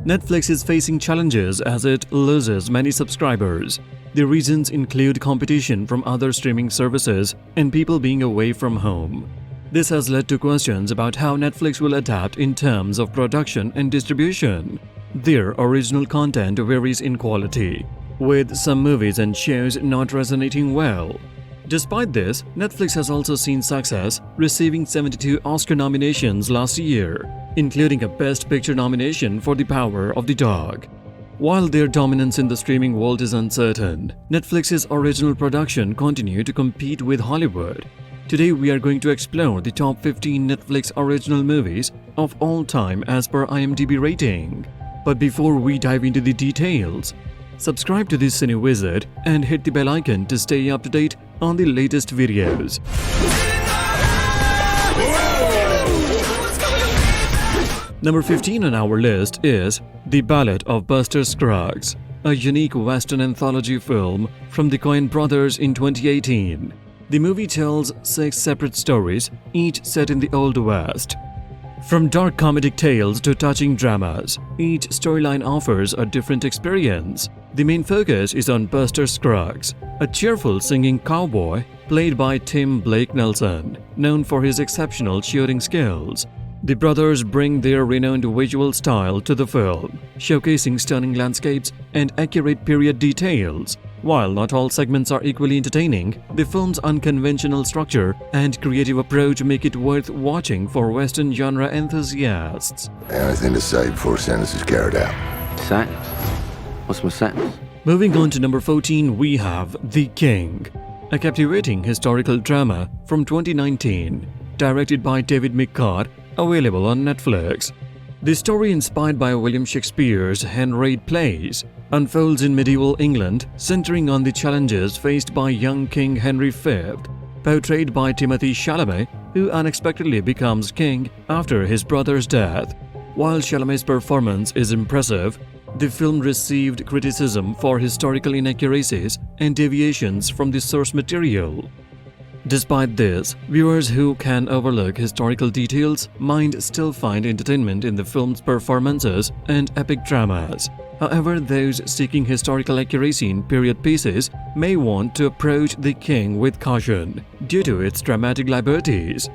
Netflix is facing challenges as it loses many subscribers. The reasons include competition from other streaming services and people being away from home. This has led to questions about how Netflix will adapt in terms of production and distribution. Their original content varies in quality, with some movies and shows not resonating well. Despite this, Netflix has also seen success, receiving 72 Oscar nominations last year, including a Best Picture nomination for The Power of the Dog. While their dominance in the streaming world is uncertain, Netflix's original production continue to compete with Hollywood. Today we are going to explore the top 15 Netflix original movies of all time as per IMDb rating. But before we dive into the details, subscribe to the CineWizard and hit the bell icon to stay up to date on the latest videos. Number 15 on our list is The Ballad of Buster Scruggs, a unique Western anthology film from the Coen brothers in 2018. The movie tells 6 separate stories, each set in the Old West. From dark comedic tales to touching dramas, each storyline offers a different experience. The main focus is on Buster Scruggs, a cheerful singing cowboy played by Tim Blake Nelson, known for his exceptional shooting skills. The brothers bring their renowned visual style to the film, showcasing stunning landscapes and accurate period details. While not all segments are equally entertaining, the film's unconventional structure and creative approach make it worth watching for Western genre enthusiasts. Anything to say before sentence is carried out? Sentence? What's my sentence? Moving on to number 14, we have The King, a captivating historical drama from 2019, directed by David McCord, available on Netflix. The story, inspired by William Shakespeare's Henriade plays, unfolds in medieval England, centering on the challenges faced by young King Henry V, portrayed by Timothée Chalamet, who unexpectedly becomes king after his brother's death. While Chalamet's performance is impressive, the film received criticism for historical inaccuracies and deviations from the source material. Despite this, viewers who can overlook historical details might still find entertainment in the film's performances and epic dramas. However, those seeking historical accuracy in period pieces may want to approach The King with caution due to its dramatic liberties.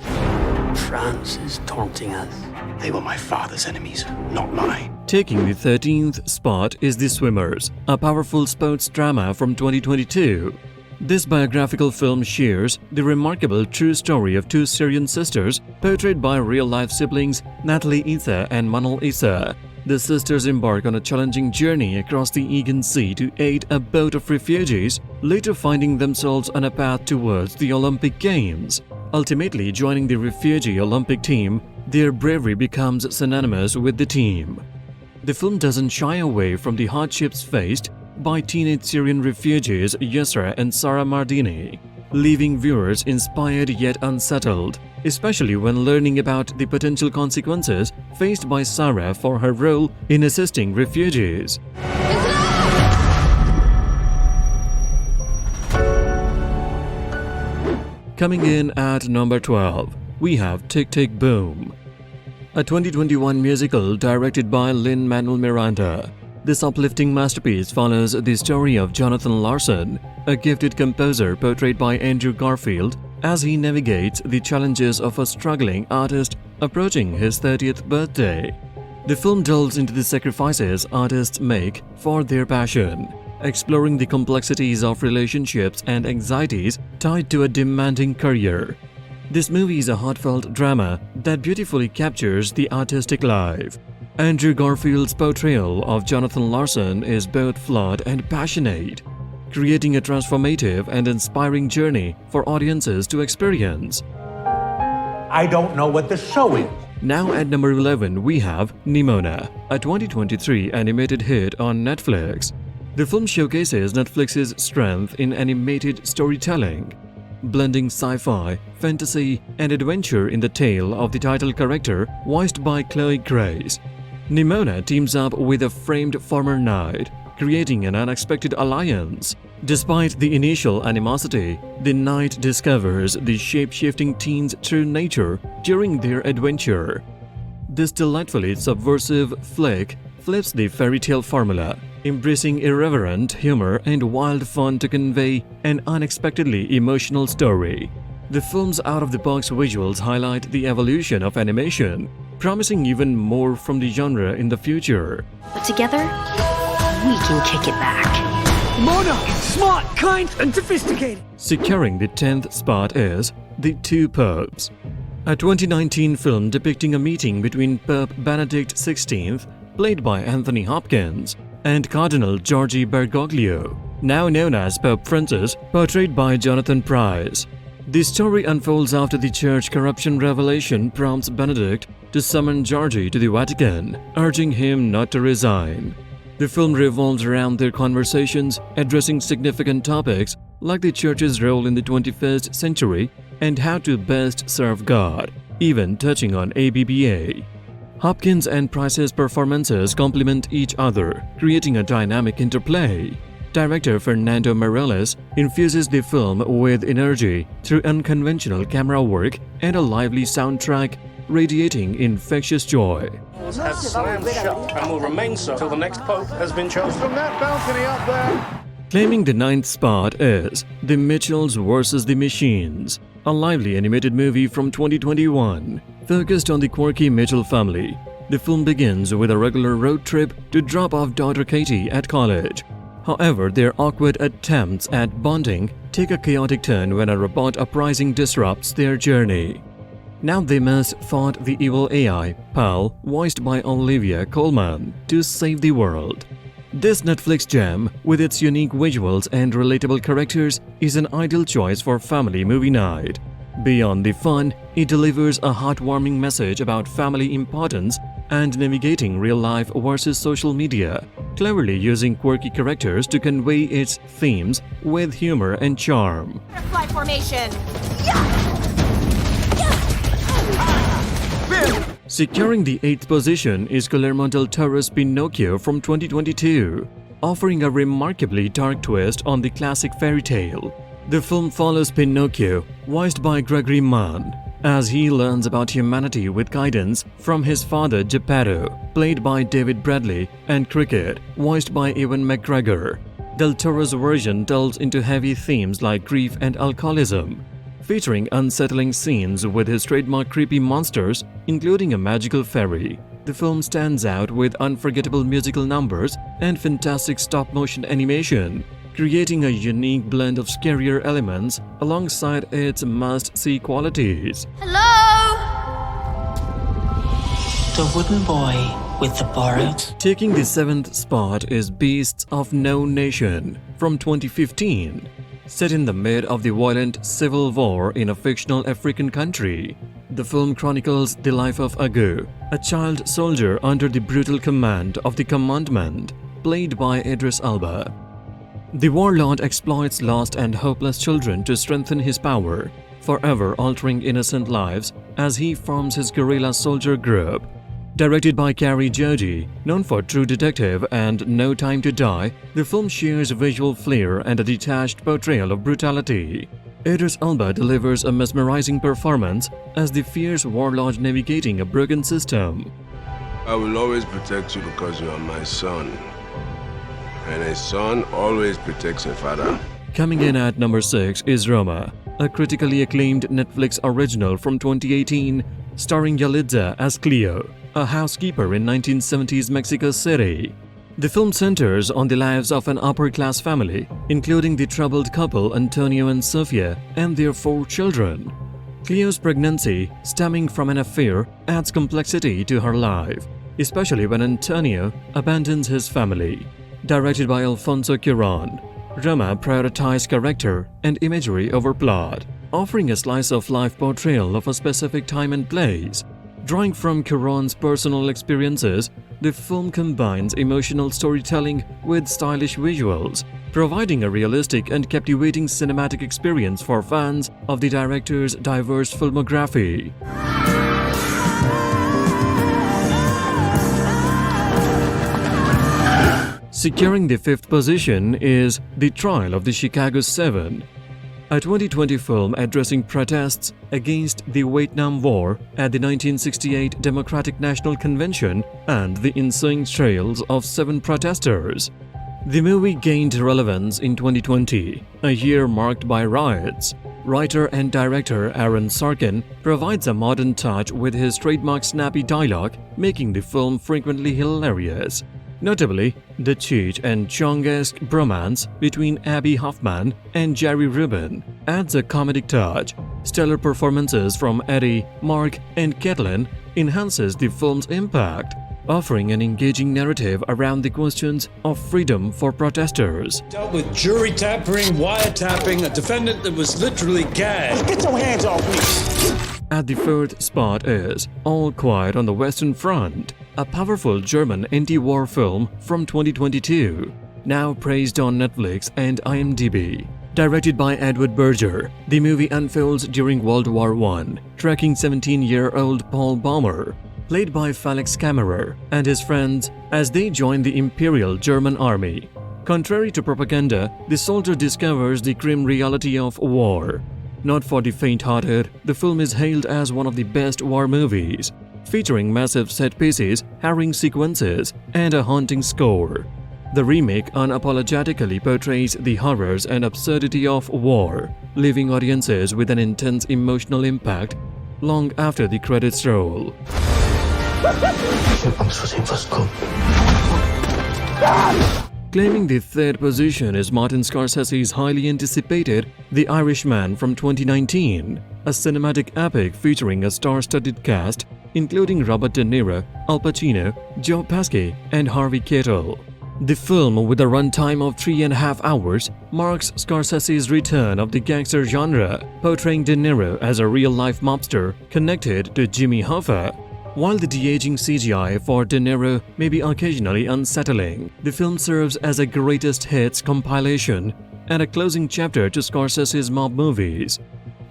France is taunting us. They were my father's enemies, not mine. Taking the 13th spot is The Swimmers, a powerful sports drama from 2022. This biographical film shares the remarkable true story of 2 Syrian sisters portrayed by real-life siblings Natalie Issa and Manal Issa. The sisters embark on a challenging journey across the Aegean Sea to aid a boat of refugees, later finding themselves on a path towards the Olympic Games. Ultimately joining the refugee Olympic team, their bravery becomes synonymous with the team. The film doesn't shy away from the hardships faced by teenage Syrian refugees Yusra and Sara Mardini, leaving viewers inspired yet unsettled, especially when learning about the potential consequences faced by Sara for her role in assisting refugees. Coming in at number 12, we have Tick Tick Boom, a 2021 musical directed by Lin-Manuel Miranda. This uplifting masterpiece follows the story of Jonathan Larson, a gifted composer portrayed by Andrew Garfield, as he navigates the challenges of a struggling artist approaching his 30th birthday. The film delves into the sacrifices artists make for their passion, exploring the complexities of relationships and anxieties tied to a demanding career. This movie is a heartfelt drama that beautifully captures the artistic life. Andrew Garfield's portrayal of Jonathan Larson is both flawed and passionate, creating a transformative and inspiring journey for audiences to experience. I don't know what the show is. Now at number 11, we have Nimona, a 2023 animated hit on Netflix. The film showcases Netflix's strength in animated storytelling, blending sci-fi, fantasy, and adventure in the tale of the title character voiced by Chloe Grace. Nimona teams up with a framed former knight, creating an unexpected alliance. Despite the initial animosity, the knight discovers the shape-shifting teen's true nature during their adventure. This delightfully subversive flick flips the fairy tale formula, embracing irreverent humor and wild fun to convey an unexpectedly emotional story. The film's out-of-the-box visuals highlight the evolution of animation, promising even more from the genre in the future. But together, we can kick it back. Nimona! Smart, kind, and sophisticated! Securing the 10th spot is The Two Popes, a 2019 film depicting a meeting between Pope Benedict XVI, played by Anthony Hopkins, and Cardinal Giorgi Bergoglio, now known as Pope Francis, portrayed by Jonathan Pryce. The story unfolds after the church corruption revelation prompts Benedict to summon Giorgi to the Vatican, urging him not to resign. The film revolves around their conversations, addressing significant topics like the church's role in the 21st century and how to best serve God, even touching on ABBA. Hopkins and Pryce's performances complement each other, creating a dynamic interplay. Director Fernando Meirelles infuses the film with energy through unconventional camera work and a lively soundtrack, radiating infectious joy. Has slammed shut and will remain so till the next pope has been chosen. From that balcony up there. Claiming the 9th spot is The Mitchells vs. the Machines, a lively animated movie from 2021. Focused on the quirky Mitchell family, the film begins with a regular road trip to drop off daughter Katie at college. However, their awkward attempts at bonding take a chaotic turn when a robot uprising disrupts their journey. Now they must fight the evil AI, Pal, voiced by Olivia Colman, to save the world. This Netflix gem, with its unique visuals and relatable characters, is an ideal choice for family movie night. Beyond the fun, it delivers a heartwarming message about family importance and navigating real life versus social media, cleverly using quirky characters to convey its themes with humor and charm. Butterfly formation. Securing the 8th position is Guillermo del Toro's Pinocchio from 2022, offering a remarkably dark twist on the classic fairy tale. The film follows Pinocchio, voiced by Gregory Mann, as he learns about humanity with guidance from his father Geppetto, played by David Bradley, and Cricket, voiced by Ewan McGregor. Del Toro's version delves into heavy themes like grief and alcoholism, featuring unsettling scenes with his trademark creepy monsters, including a magical fairy. The film stands out with unforgettable musical numbers and fantastic stop-motion animation, creating a unique blend of scarier elements alongside its must-see qualities. Hello? The wooden boy with the borrowed. Taking the 7th spot is Beasts of No Nation from 2015. Set in the mid of the violent civil war in a fictional African country, the film chronicles the life of Agu, a child soldier under the brutal command of the Commandment, played by Idris Elba. The warlord exploits lost and hopeless children to strengthen his power, forever altering innocent lives as he forms his guerrilla soldier group. Directed by Cary Joji, known for True Detective and No Time to Die, the film shares visual flair and a detached portrayal of brutality. Idris Elba delivers a mesmerizing performance as the fierce warlord navigating a broken system. I will always protect you because you are my son. And a son always protects a father. Coming in at number 6 is Roma, a critically acclaimed Netflix original from 2018, starring Yalitza as Cleo, a housekeeper in 1970s Mexico City. The film centers on the lives of an upper-class family, including the troubled couple Antonio and Sofia and their 4 children. Cleo's pregnancy, stemming from an affair, adds complexity to her life, especially when Antonio abandons his family. Directed by Alfonso Cuarón, Roma prioritized character and imagery over plot, offering a slice-of-life portrayal of a specific time and place. Drawing from Cuarón's personal experiences, the film combines emotional storytelling with stylish visuals, providing a realistic and captivating cinematic experience for fans of the director's diverse filmography. Securing the 5th position is The Trial of the Chicago 7. a 2020 film addressing protests against the Vietnam War at the 1968 Democratic National Convention and the ensuing trials of 7 protesters. The movie gained relevance in 2020, a year marked by riots. Writer and director Aaron Sorkin provides a modern touch with his trademark snappy dialogue, making the film frequently hilarious. Notably, the Cheech and Chong-esque bromance between Abby Hoffman and Jerry Rubin adds a comedic touch. Stellar performances from Eddie, Mark, and Caitlin enhances the film's impact, offering an engaging narrative around the questions of freedom for protesters. Dealt with jury tampering, wiretapping, a defendant that was literally gagged. Get your hands off me! At the 4th spot is All Quiet on the Western Front, a powerful German anti-war film from 2022, now praised on Netflix and IMDb. Directed by Edward Berger, the movie unfolds during World War I, tracking 17-year-old Paul Baumer, played by Felix Kammerer, and his friends as they join the Imperial German Army. Contrary to propaganda, the soldier discovers the grim reality of war. Not for the faint-hearted, the film is hailed as one of the best war movies, featuring massive set pieces, harrowing sequences, and a haunting score. The remake unapologetically portrays the horrors and absurdity of war, leaving audiences with an intense emotional impact long after the credits roll. Claiming the 3rd position is Martin Scorsese's highly anticipated The Irishman from 2019, a cinematic epic featuring a star-studded cast including Robert De Niro, Al Pacino, Joe Pesci, and Harvey Keitel. The film, with a runtime of 3.5 hours, marks Scorsese's return of the gangster genre, portraying De Niro as a real-life mobster connected to Jimmy Hoffa. While the de-aging CGI for De Niro may be occasionally unsettling, the film serves as a greatest hits compilation and a closing chapter to Scorsese's mob movies.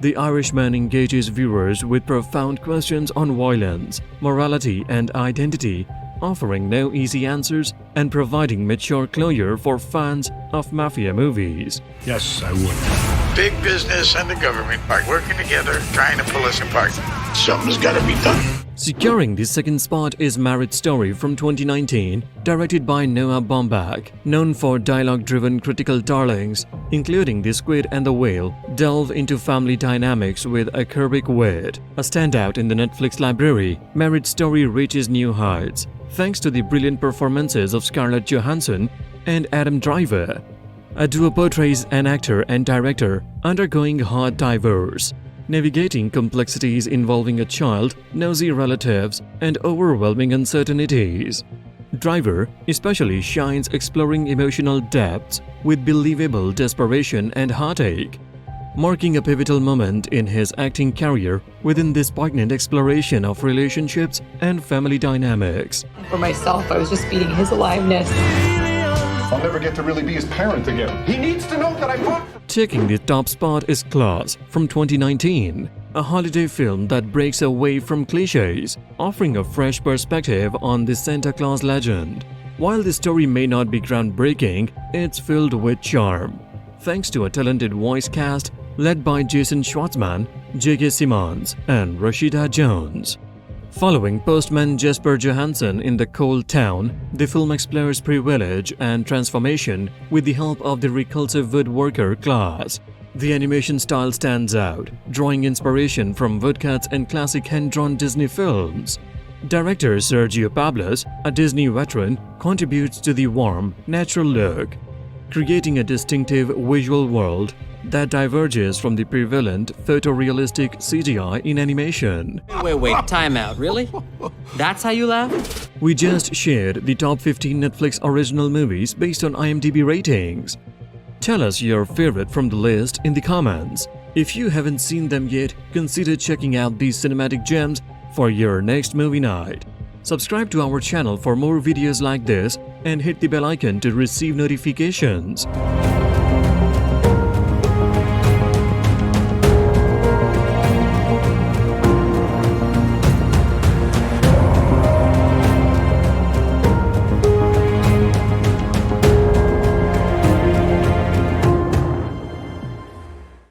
The Irishman engages viewers with profound questions on violence, morality, and identity, offering no easy answers and providing mature closure for fans of mafia movies. Yes, I would. Big business and the government are working together, trying to pull us apart. Something's gotta be done. Securing the 2nd spot is Marriage Story from 2019, directed by Noah Baumbach. Known for dialogue-driven critical darlings, including The Squid and the Whale, delve into family dynamics with acerbic wit. A standout in the Netflix library, Marriage Story reaches new heights, thanks to the brilliant performances of Scarlett Johansson and Adam Driver. A duo portrays an actor and director undergoing hard divorce, navigating complexities involving a child, nosy relatives, and overwhelming uncertainties. Driver especially shines exploring emotional depths with believable desperation and heartache, marking a pivotal moment in his acting career within this poignant exploration of relationships and family dynamics. For myself, I was just feeding his aliveness. I'll never get to really be his parent again. He needs to know that I fought. Taking the top spot is Claus from 2019, a holiday film that breaks away from cliches, offering a fresh perspective on the Santa Claus legend. While the story may not be groundbreaking, it's filled with charm, thanks to a talented voice cast led by Jason Schwartzman, J.K. Simmons, and Rashida Jones. Following postman Jesper Johansson in the cold town, the film explores privilege and transformation with the help of the reclusive woodworker class. The animation style stands out, drawing inspiration from woodcuts and classic hand-drawn Disney films. Director Sergio Pablos, a Disney veteran, contributes to the warm, natural look, creating a distinctive visual world that diverges from the prevalent photorealistic CGI in animation. Wait, time out, really? That's how you laugh? We just shared the top 15 Netflix original movies based on IMDb ratings. Tell us your favorite from the list in the comments. If you haven't seen them yet, consider checking out these cinematic gems for your next movie night. Subscribe to our channel for more videos like this and hit the bell icon to receive notifications.